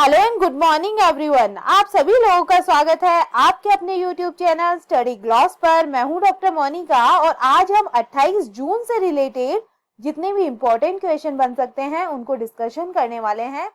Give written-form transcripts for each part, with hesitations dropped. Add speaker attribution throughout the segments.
Speaker 1: Hello and good morning everyone. आप सभी लोगों का स्वागत है आपके अपने यूट्यूब चैनल स्टडी ग्लॉस पर। मैं हूं डॉक्टर मोनिका और आज हम 28 जून से रिलेटेड जितने भी इम्पोर्टेंट क्वेश्चन बन सकते हैं उनको डिस्कशन करने वाले हैं।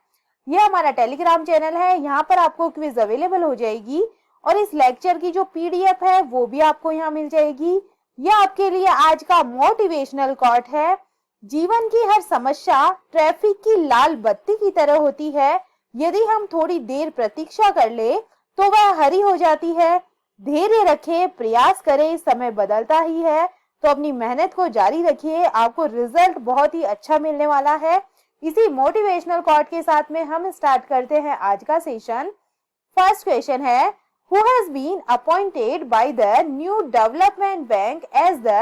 Speaker 1: यह हमारा टेलीग्राम चैनल है, यहाँ पर आपको क्विज अवेलेबल हो जाएगी और इस लेक्चर की जो पीडीएफ है वो भी आपको यहाँ मिल जाएगी। यह आपके लिए आज का मोटिवेशनल कोट है। जीवन की हर समस्या ट्रैफिक की लाल बत्ती की तरह होती है, यदि हम थोड़ी देर प्रतीक्षा कर ले तो वह हरी हो जाती है। धैर्य रखें, प्रयास करें, समय बदलता ही है, तो अपनी मेहनत को जारी रखिए, आपको रिजल्ट बहुत ही अच्छा मिलने वाला है। इसी मोटिवेशनल कोट के साथ में हम स्टार्ट करते हैं आज का सेशन। फर्स्ट क्वेश्चन है, who has been appointed by the new development bank as the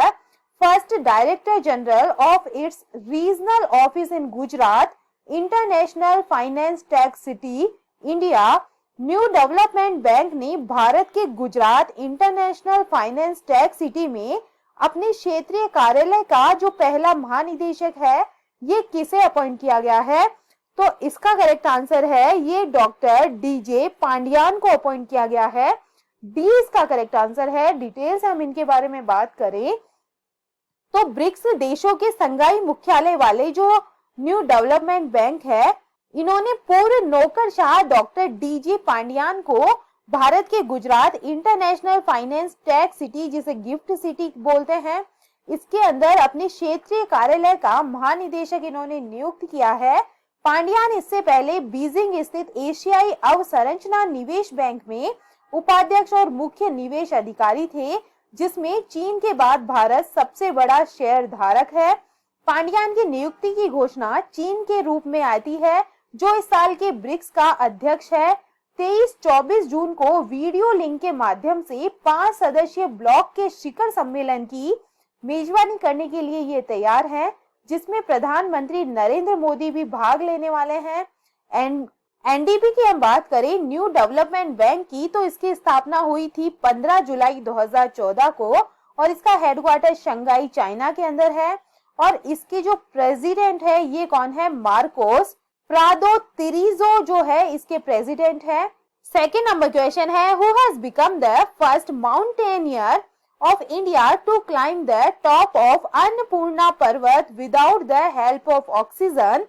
Speaker 1: first director general of its regional office in Gujarat international finance tax city India. New development bank ने भारत के Gujarat international finance tax city में अपने क्षेत्रीय कार्यालय का जो पहला महानिदेशक है ये किसे अपॉइंट किया गया है? तो इसका करेक्ट आंसर है ये डॉक्टर डीजे पांड्यान को अपॉइंट किया गया है। डी इसका करेक्ट आंसर है। डिटेल से हम इनके बारे में बात करें तो ब्रिक्स देशों के संघाई मुख्यालय वाले जो न्यू डेवलपमेंट बैंक है, इन्होंने पूर्व नौकरशाह डॉक्टर डीजे पांड्यान को भारत के Gujarat international finance tax city, जिसे गिफ्ट सिटी बोलते हैं, इसके अंदर अपने क्षेत्रीय कार्यालय का महानिदेशक इन्होंने नियुक्त किया है। पांड्यान इससे पहले बीजिंग स्थित एशियाई अवसंरचना निवेश बैंक में उपाध्यक्ष और मुख्य निवेश अधिकारी थे, जिसमें चीन के बाद भारत सबसे बड़ा शेयर धारक है। पांड्यान की नियुक्ति की घोषणा चीन के रूप में आती है, जो इस साल के ब्रिक्स का अध्यक्ष है। 23-24 जून को वीडियो लिंक के माध्यम से 5 सदस्यीय ब्लॉक के शिखर सम्मेलन की मेजबानी करने के लिए ये तैयार है, जिसमें प्रधानमंत्री नरेंद्र मोदी भी भाग लेने वाले हैं। एनडीबी की हम बात करें न्यू डेवलपमेंट बैंक की, तो इसकी स्थापना हुई थी 15 जुलाई 2014 को और इसका हेडक्वार्टर शंघाई चाइना के अंदर है। और इसके जो प्रेसिडेंट है ये कौन है? मार्कोस प्रादो तिरिजो जो है इसके प्रेसिडेंट है। सेकेंड नंबर क्वेश्चन है, who has become the first mountaineer of India to climb the top of Annapurna पर्वत without the help of oxygen?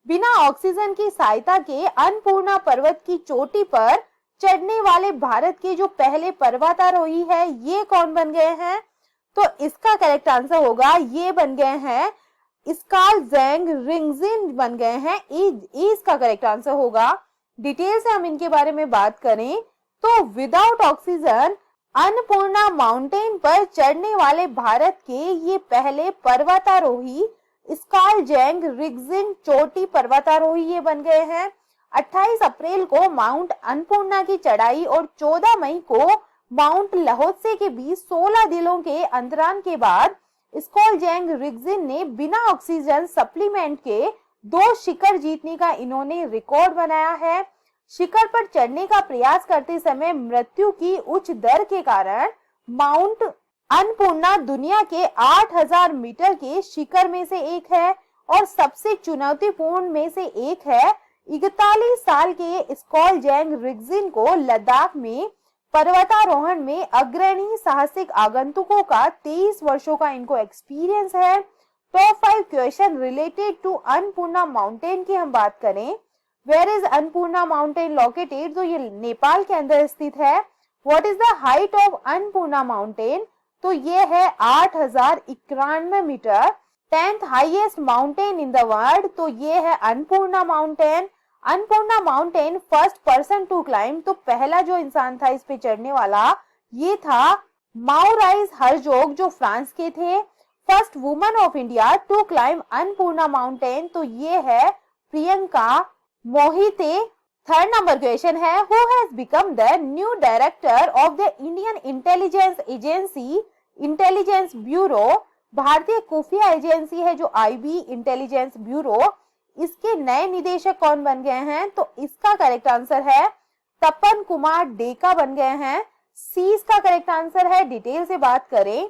Speaker 1: बिना ऑक्सीजन की सहायता के अन्नपूर्णा पर्वत की चोटी पर चढ़ने वाले भारत के जो पहले पर्वतारोही है ये कौन बन गए हैं? तो इसका करेक्ट आंसर होगा ये बन गए हैं स्कालजेंग रिंगजिन बन गए हैं। इसका करेक्ट आंसर होगा। डिटेल से हम इनके बारे में बात करें तो विदाउट ऑक्सीजन अन्नपूर्णा माउंटेन पर चढ़ने वाले भारत के ये पहले पर्वतारोही स्कालजेंग रिंगजिन चोटी पर्वतारोही ये बन गए हैं। 28 अप्रैल को माउंट अन्नपूर्णा की चढ़ाई और 14 मई को माउंट लहोत्से के बीच 16 दिनों के अंतराल के बाद स्कालजेंग रिंगजिन ने बिना ऑक्सीजन सप्लीमेंट के 2 शिखर जीतने का इन्होंने रिकॉर्ड बनाया है। शिखर पर चढ़ने का प्रयास करते समय मृत्यु की उच्च दर के कारण माउंट अन्नपूर्णा दुनिया के 8000 मीटर के शिखर में से एक है और सबसे चुनौतीपूर्ण में से एक है। 41 साल के स्कालजेंग रिंगजिन को लद्दाख में पर्वतारोहण में अग्रणी साहसिक आगंतुकों का 23 वर्षों का इनको एक्सपीरियंस है। Top 5 question related to Annapurna mountain की हम बात करें, where is Annapurna mountain located? तो ये नेपाल के अंदर स्थित है। What is the height of Annapurna mountain? तो ये है 8091 metre. 10th highest mountain in the world, तो ये है Annapurna mountain. Annapurna mountain first person to climb, तो पहला जो इंसान था इस पे चढ़ने वाला ये था माउराइज हरजोग जो फ्रांस के थे। First woman of India to climb Annapurna mountain, तो ये है Priyanka Mohite. Third number question है, who has become the new director of the Indian intelligence agency intelligence bureau? भारतीय खुफिया एजेंसी है जो आईबी इंटेलिजेंस ब्यूरो, इसके नए निदेशक कौन बन गए हैं? तो इसका करेक्ट आंसर है तपन कुमार डेका बन गए हैं। सी इसका करेक्ट आंसर है। डिटेल से बात करें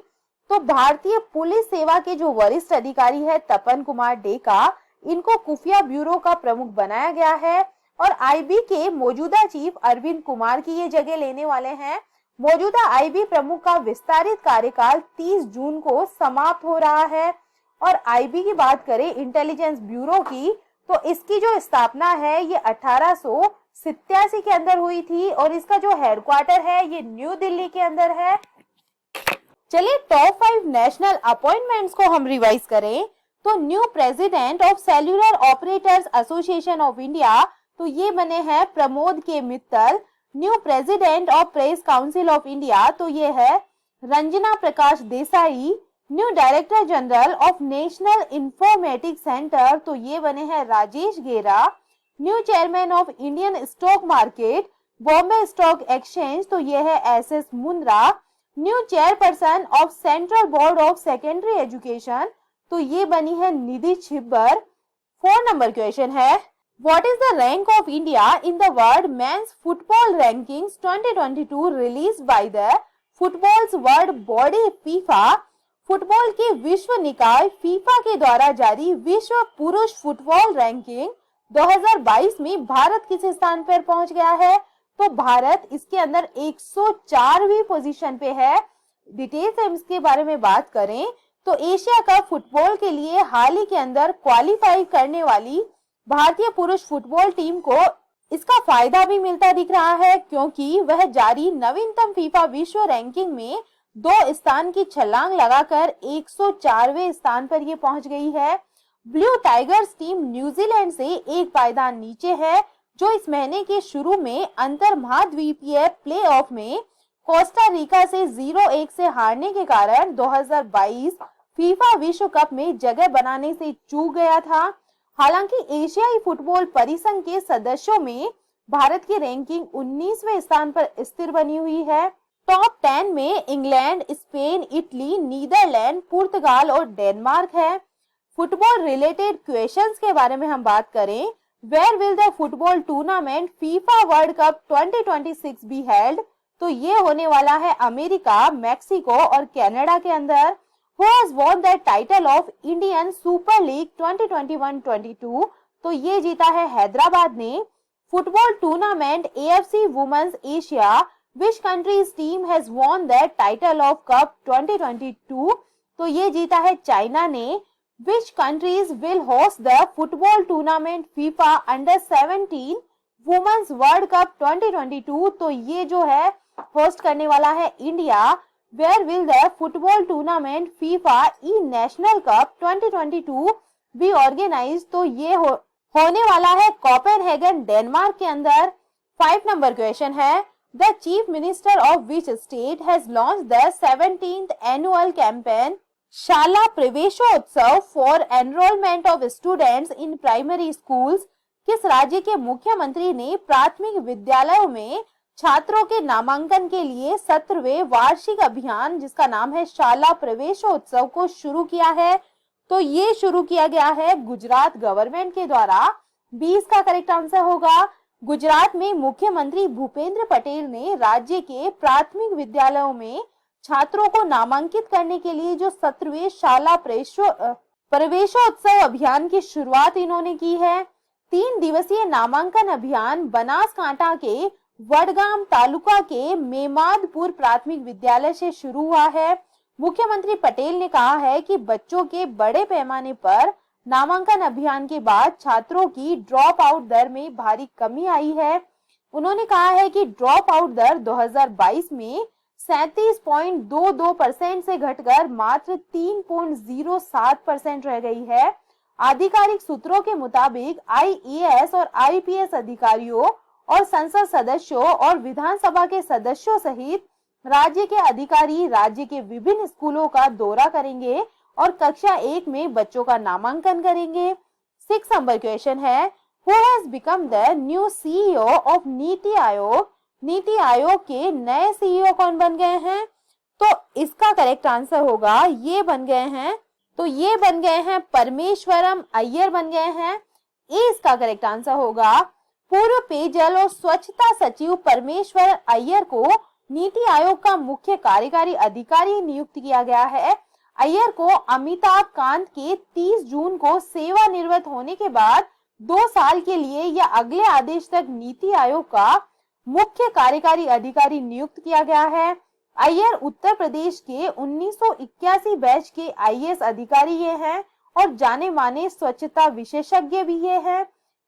Speaker 1: तो भारतीय पुलिस सेवा के जो वरिष्ठ अधिकारी है तपन कुमार डेका, इनको खुफिया ब्यूरो का प्रमुख बनाया गया है। और आईबी के मौजूदा चीफ अरविंद कुमार की ये जगह लेने वाले हैं। मौजूदा आईबी प्रमुख का विस्तारित कार्यकाल 30 जून को समाप्त हो रहा है। और आईबी की बात करें इंटेलिजेंस ब्यूरो की, तो इसकी जो स्थापना है ये 1887 के अंदर हुई थी और इसका जो हेडक्वार्टर है ये न्यू दिल्ली के अंदर है। चलिए टॉप 5 नेशनल अपॉइंटमेंट्स को हम रिवाइज करें तो new president of cellular operators association of India, तो ये बने हैं Pramod K Mittal. New president of press council of India, तो ये है Ranjana Prakash Desai. New director general of national informatics centre, तो ये बने हैं Rajesh Gera. New chairman of Indian stock market Bombay stock exchange, तो ये है S S. Mundra. New chairperson of central board of secondary education, तो ये बनी है निधि छिब्बर। 4 नंबर क्वेश्चन है, what is the rank of India in the world mains football rankings 2022 released by the footballs world body FIFA. Football के विश्व निकाय FIFA के द्वारा जारी विश्व पुरुष फुटबॉल रैंकिंग 2022 में भारत किस स्थान पर पहुंच गया है? तो भारत इसके अंदर 104वीं पोजीशन पे है। डिटेल्स हम इसके बारे में बात करें तो एशिया कप फुटबॉल के लिए हाल ही के अंदर क्वालिफाई करने वाली भारतीय पुरुष फुटबॉल टीम को इसका फायदा भी मिलता दिख रहा है, क्योंकि वह जारी नवीनतम फीफा विश्व रैंकिंग में 2 स्थान की छलांग लगाकर 104वें स्थान पर ये पहुंच गई है। ब्लू टाइगर्स टीम न्यूजीलैंड से 1 पायदान नीचे है, जो इस महीने के शुरू में अंतर महाद्वीपीय प्लेऑफ में कोस्टा रिका से 0-1 से हारने के कारण 2022 फीफा विश्व कप में जगह बनाने से चूक गया था। हालांकि एशियाई फुटबॉल परिसंघ के सदस्यों में भारत की रैंकिंग 19वें स्थान पर स्थिर बनी हुई है। टॉप 10 में इंग्लैंड, स्पेन, इटली, नीदरलैंड, पुर्तगाल और डेनमार्क है। फुटबॉल रिलेटेड क्वेश्चंस के बारे में हम बात करें, where will the football tournament FIFA world cup 2026 be held? तो ये होने वाला है अमेरिका, मैक्सिको और कनाडा के अंदर। Who has won the title of Indian Super League 2021-22? तो ये जीता है हैदराबाद ने। Football tournament AFC women's Asia, which country's team has won the title of Cup 2022? तो ये जीता है चाइना ने। Which countries will host the football tournament FIFA Under-17 Women's World Cup 2022? तो ये जो है होस्ट करने वाला है India. Where will the football tournament FIFA E-National Cup 2022 be organized? तो ये होने वाला है कोपेनहेगन, डेनमार्क के अंदर। 5 नंबर क्वेश्चन है, The Chief Minister of which state has launched the 17th annual campaign शाला प्रवेशोत्सव for enrollment of students in primary schools? किस राज्य के मुख्यमंत्री ने प्राथमिक विद्यालयों में छात्रों के नामांकन के लिए 17वें वार्षिक अभियान जिसका नाम है शाला प्रवेशोत्सव को शुरू किया है? तो ये शुरू किया गया है गुजरात गवर्नमेंट के द्वारा। 20 का करेक्ट आंसर होगा। गुजरात में मुख्यमंत्री भूपेंद्र पटेल ने राज्य के प्राथमिक विद्यालयों में छात्रों को नामांकित करने के लिए जो 17वें शाला प्रवेशोत्सव अभियान की शुरुआत इन्होंने की है। 3 दिवसीय नामांकन अभियान बनासकांठा के वडगाम तालुका के मेमादपुर प्राथमिक विद्यालय से शुरू हुआ है। मुख्यमंत्री पटेल ने कहा है कि बच्चों के बड़े पैमाने पर नामांकन अभियान के बाद छात्रों की ड्रॉप आउट दर में भारी कमी आई है। उन्होंने कहा है कि ड्रॉप आउट दर 2022 में 37.22% से घटकर मात्र 3.07% रह गई है। आधिकारिक सूत्रों के मुताबिक IAS और IPS अधिकारियों और संसद सदस्यों और विधानसभा के सदस्यों सहित राज्य के अधिकारी राज्य के विभिन्न स्कूलों का दौरा करेंगे और कक्षा 1 में बच्चों का नामांकन करेंगे। 6 नंबर क्वेश्चन है, who has become the new CEO of NITI Aayog? NITI Aayog के नए CEO कौन बन गए हैं? तो इसका करेक्ट आंसर होगा ये बन गए हैं परमेश्वरम अय्यर बन गए हैं। इसका करेक्ट आंसर होगा पूर्व पेयजल और स्वच्छता सचिव परमेश्वर अय्यर को नीति आयोग का मुख्य कार्यकारी अधिकारी नियुक्त किया गया है। अय्यर को अमिताभ कांत के 30 जून को सेवानिवृत्त होने के बाद 2 साल के लिए या अगले आदेश तक नीति आयोग का मुख्य कार्यकारी अधिकारी नियुक्त किया गया है। अय्यर उत्तर प्रदेश के 1981 बैच के आईएएस अधिकारी ये हैं और जाने माने स्वच्छता विशेषज्ञ भी ये हैं।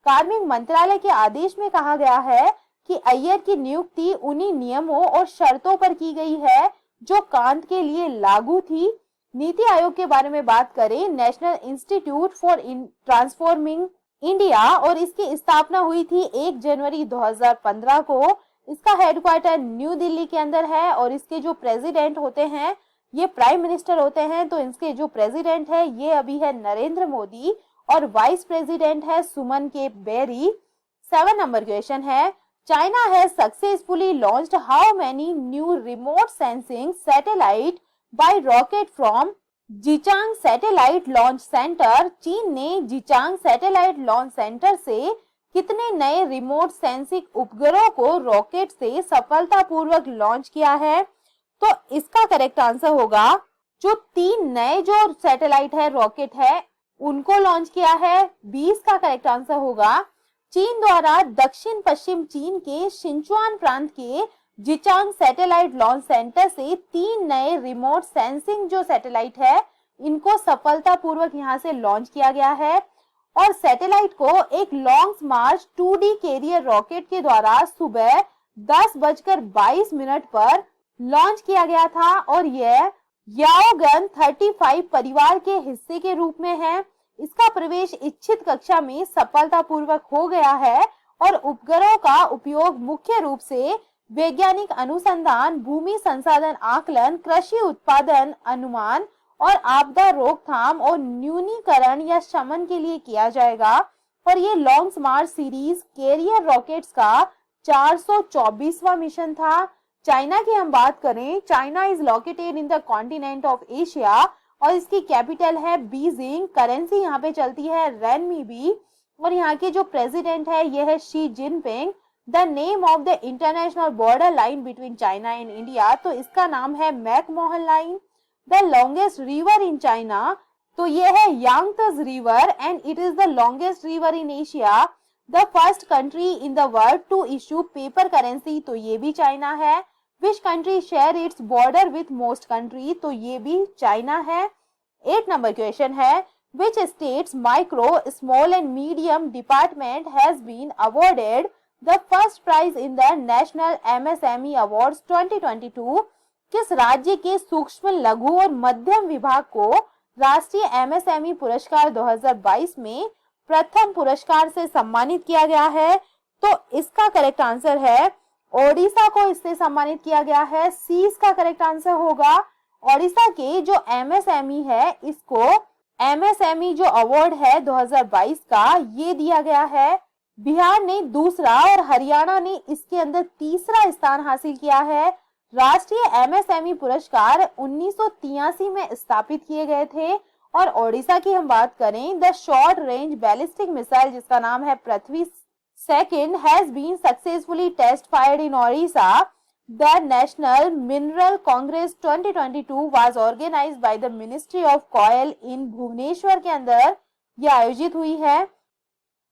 Speaker 1: कार्मिक मंत्रालय के आदेश में कहा गया है कि अय्यर की नियुक्ति उन्हीं नियमों और शर्तों पर की गई है जो कांत के लिए लागू थी। नीति आयोग के बारे में बात करें, national institute for transforming India, और इसकी स्थापना हुई थी 1 जनवरी 2015 को। इसका हेडक्वार्टर न्यू दिल्ली के अंदर है और इसके जो प्रेसिडेंट होते हैं ये प्राइम मिनिस्टर होते हैं। तो इसके जो प्रेसिडेंट है ये अभी है नरेंद्र मोदी और वाइस प्रेसिडेंट है Suman K Bery. 7 number question है, China has successfully launched how many new remote sensing satellite by rocket from Xichang satellite launch center. चीन ने जिचांग सैटेलाइट लॉन्च सेंटर से कितने नए रिमोट सेंसिंग उपग्रहों को रॉकेट से सफलतापूर्वक लॉन्च किया है? तो इसका करेक्ट आंसर होगा जो 3 नए जो सैटेलाइट है, रॉकेट है, उनको लॉन्च किया है। 20 का करेक्ट आंसर होगा चीन द्वारा दक्षिण पश्चिम चीन के सिंचुआन प्रांत के जिचांग सैटेलाइट लॉन्च सेंटर से 3 नए रिमोट सेंसिंग जो सैटेलाइट है इनको सफलतापूर्वक यहां से लॉन्च किया गया है। और सैटेलाइट को एक लॉन्ग मार्च 2D कैरियर रॉकेट के द्वारा सुबह 10:22 पर लॉन्च किया गया था और यह याओगन 35 परिवार के हिस्से के रूप में है। इसका प्रवेश इच्छित कक्षा में सफलतापूर्वक हो गया है और उपग्रहों का उपयोग मुख्य रूप से वैज्ञानिक अनुसंधान, भूमि संसाधन आकलन, कृषि उत्पादन अनुमान और आपदा रोकथाम और न्यूनीकरण या शमन के लिए किया जाएगा। और ये लॉन्ग मार्च सीरीज कैरियर रॉकेट्स का 424वां मिशन था। चाइना की हम बात करें, China is located in the continent of Asia और इसकी कैपिटल है बीजिंग। करेंसी यहाँ पे चलती है रेनमीबी और यहाँ के जो प्रेसिडेंट है यह है Xi Jinping. The name of the international border line between China and India, तो इसका नाम है McMahon line. The longest river in China, तो ये है Yangtze river and it is the longest river in Asia. The first country in the world to issue paper currency, तो ये भी चाइना है। Which country share its border with most country, तो ये भी चाइना है। 8 नंबर क्वेश्चन है, which states micro small and medium department has been awarded the first prize in the national MSME awards 2022। किस राज्य के सूक्ष्म, लघु और मध्यम विभाग को राष्ट्रीय MSME पुरस्कार 2022 में प्रथम पुरस्कार से सम्मानित किया गया है? तो इसका करेक्ट आंसर है ओडिशा को इससे सम्मानित किया गया है। सी इसका करेक्ट आंसर होगा। ओडिशा के जो MSME है इसको MSME जो अवार्ड है 2022 का ये दिया गया है। बिहार ने दूसरा और हरियाणा ने इसके अंदर तीसरा स्थान हासिल किया है। राष्ट्रीय MSME पुरस्कार 1983 में स्थापित किए गए थे। और ओडिशा की हम बात करें, the short range ballistic missile जिसका नाम है Prithvi second has been successfully test fired in Odisha. The national mineral congress 2022 was organized by the ministry of coal in Bhubaneswar के अंदर यह आयोजित हुई है।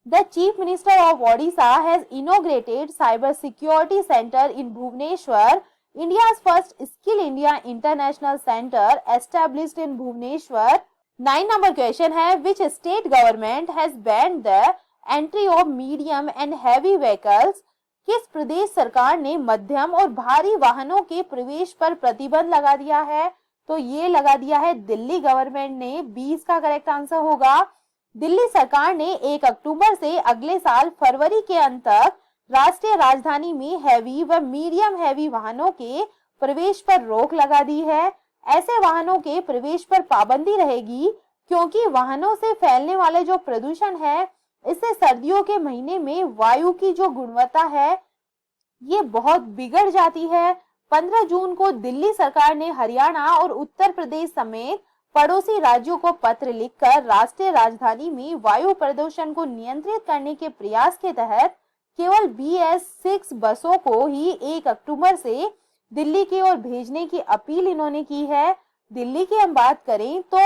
Speaker 1: The chief minister of Odisha has inaugurated cyber security center in Bhubaneswar. India's first Skill India International Center established in Bhubaneswar। 9 number question है, which state government has banned the entry of medium and heavy vehicles? किस प्रदेश सरकार ने मध्यम और भारी वाहनों के प्रवेश पर प्रतिबंध लगा दिया है? तो ये लगा दिया है दिल्ली गवर्नमेंट ने। 20 का करेक्ट आंसर होगा। दिल्ली सरकार ने 1 अक्टूबर से अगले साल फरवरी के अंत तक राष्ट्रीय राजधानी में हैवी व मीडियम हैवी वाहनों के प्रवेश पर रोक लगा दी है। ऐसे वाहनों के प्रवेश पर पाबंदी रहेगी क्योंकि वाहनों से फैलने वाले जो प्रदूषण है इससे सर्दियों के महीने में वायु की जो गुणवत्ता है ये बहुत बिगड़ जाती है। 15 जून को दिल्ली सरकार ने हरियाणा और उत्तर प्रदेश समेत पड़ोसी राज्यों को पत्र लिखकर राष्ट्रीय राजधानी में वायु प्रदूषण को नियंत्रित करने के प्रयास के तहत केवल BS6 बसों को ही 1 अक्टूबर से दिल्ली की ओर भेजने की अपील इन्होंने की है। दिल्ली की हम बात करें तो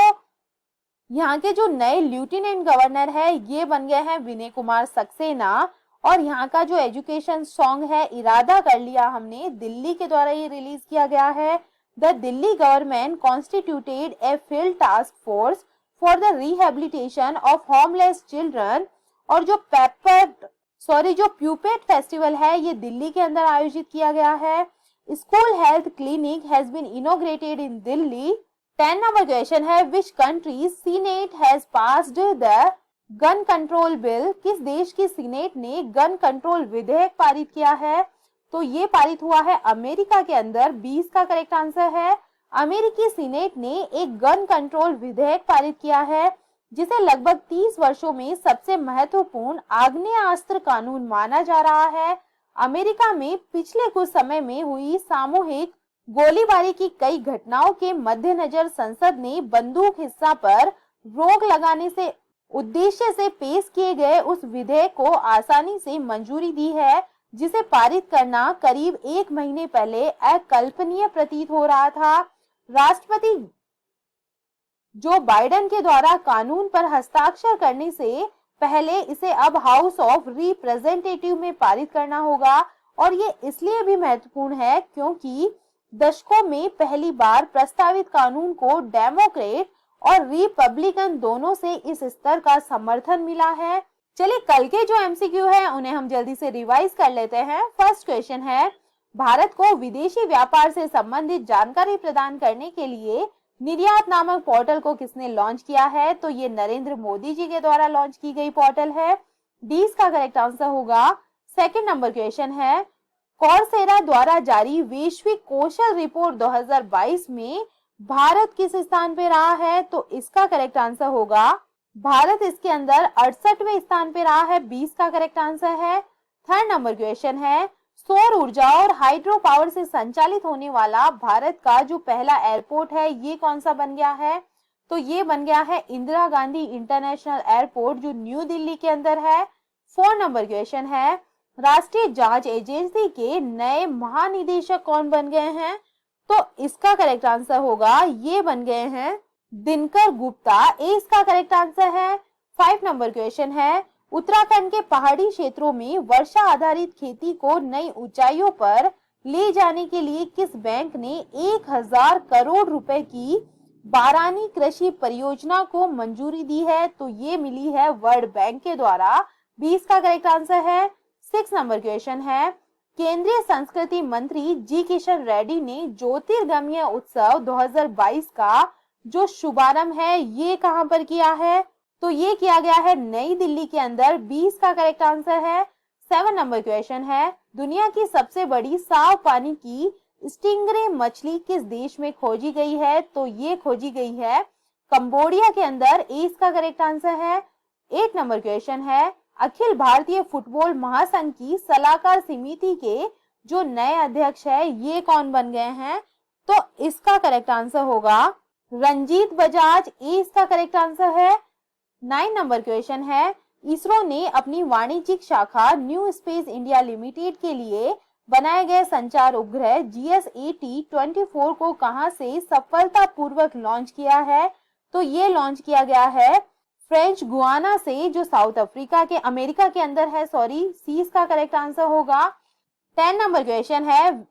Speaker 1: यहाँ के जो नए लेफ्टिनेंट गवर्नर है ये बन गए हैं विनय कुमार सक्सेना। और यहाँ का जो एजुकेशन सॉन्ग है इरादा कर लिया हमने, दिल्ली के द्वारा ये रिलीज किया गया है। The Delhi government constituted a field task force for the rehabilitation of homeless children. और जो प्यूपेट फेस्टिवल है ये दिल्ली के अंदर आयोजित किया गया है। School health clinic has been inaugurated in Delhi. 10 number question है, which country senate has passed the gun control bill. किस देश की सीनेट ने गन कंट्रोल विधेयक पारित किया है? तो ये पारित हुआ है अमेरिका के अंदर। 20 का करेक्ट आंसर है। अमेरिकी सीनेट ने एक गन कंट्रोल विधेयक पारित किया है जिसे लगभग 30 वर्षों में सबसे महत्वपूर्ण आग्नेयास्त्र कानून माना जा रहा है। अमेरिका में पिछले कुछ समय में हुई सामूहिक गोलीबारी की कई घटनाओं के मद्देनजर संसद ने बंदूक हिंसा पर रोक लगाने से उद्देश्य से पेश किए गए उस विधेयक को आसानी से मंजूरी दी है, जिसे पारित करना करीब 1 महीने पहले अकल्पनीय प्रतीत हो रहा था। राष्ट्रपति जो बाइडेन के द्वारा कानून पर हस्ताक्षर करने से पहले इसे अब हाउस ऑफ रिप्रेजेंटेटिव में पारित करना होगा। और ये इसलिए भी महत्वपूर्ण है क्योंकि दशकों में पहली बार प्रस्तावित कानून को डेमोक्रेट और रिपब्लिकन दोनों से इस स्तर का समर्थन मिला है। चलिए कल के जो एमसीक्यू है उन्हें हम जल्दी से रिवाइज कर लेते हैं। फर्स्ट क्वेश्चन है, भारत को विदेशी व्यापार से संबंधित जानकारी प्रदान करने के लिए निर्यात नामक पोर्टल को किसने लॉन्च किया है? तो ये नरेंद्र मोदी जी के द्वारा लॉन्च की गई पोर्टल है। 20 का करेक्ट आंसर होगा। सेकंड नंबर क्वेश्चन है, कॉर्सेरा द्वारा जारी वैश्विक कौशल रिपोर्ट 2022 में भारत किस स्थान पे रहा है? तो इसका करेक्ट आंसर होगा भारत इसके अंदर 68वें स्थान पे रहा है। 20 का करेक्ट आंसर है। थर्ड नंबर क्वेश्चन है, सौर ऊर्जा और हाइड्रो पावर से संचालित होने वाला भारत का जो पहला एयरपोर्ट है ये कौन सा बन गया है? तो ये बन गया है इंदिरा गांधी इंटरनेशनल एयरपोर्ट जो न्यू दिल्ली के अंदर है। 4 नंबर क्वेश्चन है, राष्ट्रीय जांच एजेंसी के नए महानिदेशक कौन बन गए हैं? तो इसका करेक्ट आंसर होगा ये बन गए हैं दिनकर गुप्ता। इसका करेक्ट आंसर है। 5 नंबर क्वेश्चन है, उत्तराखंड के पहाड़ी क्षेत्रों में वर्षा आधारित खेती को नई ऊंचाइयों पर ले जाने के लिए किस बैंक ने 1000 करोड़ रुपए की बारानी कृषि परियोजना को मंजूरी दी है? तो ये मिली है वर्ल्ड बैंक के द्वारा। 20 का करेक्ट आंसर है। 6 नंबर क्वेश्चन है, केंद्रीय संस्कृति मंत्री जी किशन रेड्डी ने ज्योतिर्गमय उत्सव 2022 का जो शुभारंभ है ये कहां पर किया है? तो ये किया गया है नई दिल्ली के अंदर। 20 का करेक्ट आंसर है। 7 नंबर क्वेश्चन है, दुनिया की सबसे बड़ी साफ पानी की स्टिंगरे मछली किस देश में खोजी गई है? तो ये खोजी गई है कंबोडिया के अंदर। इसका करेक्ट आंसर है। 8 नंबर क्वेश्चन है, अखिल भारतीय फुटबॉल महासंघ की सलाहकार समिति के जो नए अध्यक्ष है ये कौन बन गए हैं? तो इसका करेक्ट आंसर होगा रंजीत बजाज। इसका करेक्ट आंसर है। 9 नंबर क्वेश्चन है, इसरो ने अपनी वाणिज्यिक शाखा न्यू स्पेस इंडिया लिमिटेड के लिए बनाए गए संचार उपग्रह GSAT-24 को कहां से सफलतापूर्वक लॉन्च किया है? तो ये लॉन्च किया गया है फ्रेंच गुआना से जो साउथ अफ्रीका के अमेरिका के अंदर है। सी इसका करेक्ट आंसर होगा। 10 नंबर क्वेश्चन है,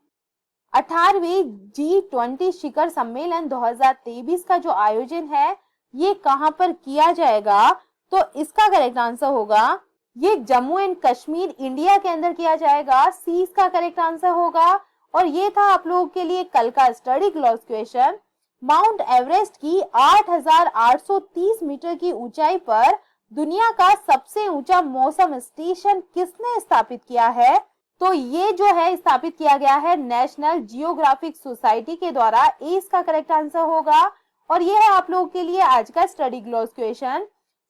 Speaker 1: 18वीं G20 शिखर सम्मेलन 2023 का जो आयोजन है ये कहां पर किया जाएगा? तो इसका करेक्ट आंसर होगा ये जम्मू एंड कश्मीर इंडिया के अंदर किया जाएगा। सी इसका करेक्ट आंसर होगा। और ये था आप लोगों के लिए कल का study gloss question. Mount Everest की 8830 मीटर की ऊंचाई पर दुनिया का सबसे ऊंचा मौसम स्टेशन किसने स्थापित किया है? तो ये जो है स्थापित किया गया है नेशनल जियोग्राफिक सोसाइटी के द्वारा। इसका करेक्ट आंसर होगा। और ये है आप लोगों के लिए आज का स्टडी ग्लॉस क्वेश्चन।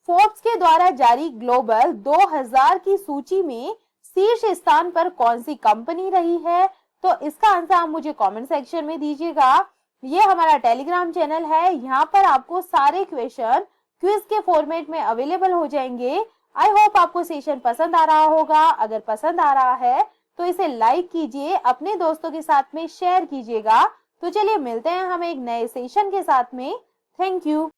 Speaker 1: फोर्ब्स के द्वारा जारी ग्लोबल 2000 की सूची में शीर्ष स्थान पर कौन सी कंपनी रही है? तो इसका आंसर आप मुझे कमेंट सेक्शन में दीजिएगा। ये हमारा टेलीग्राम चैनल है, यहाँ पर आपको सारे क्वेश्चन क्विज के फॉर्मेट में अवेलेबल हो जाएंगे। आई होप आपको सेशन पसंद आ रहा होगा। अगर पसंद आ रहा है तो इसे लाइक कीजिए, अपने दोस्तों के साथ में शेयर कीजिएगा। तो चलिए मिलते हैं हम एक नए सेशन के साथ में। Thank you.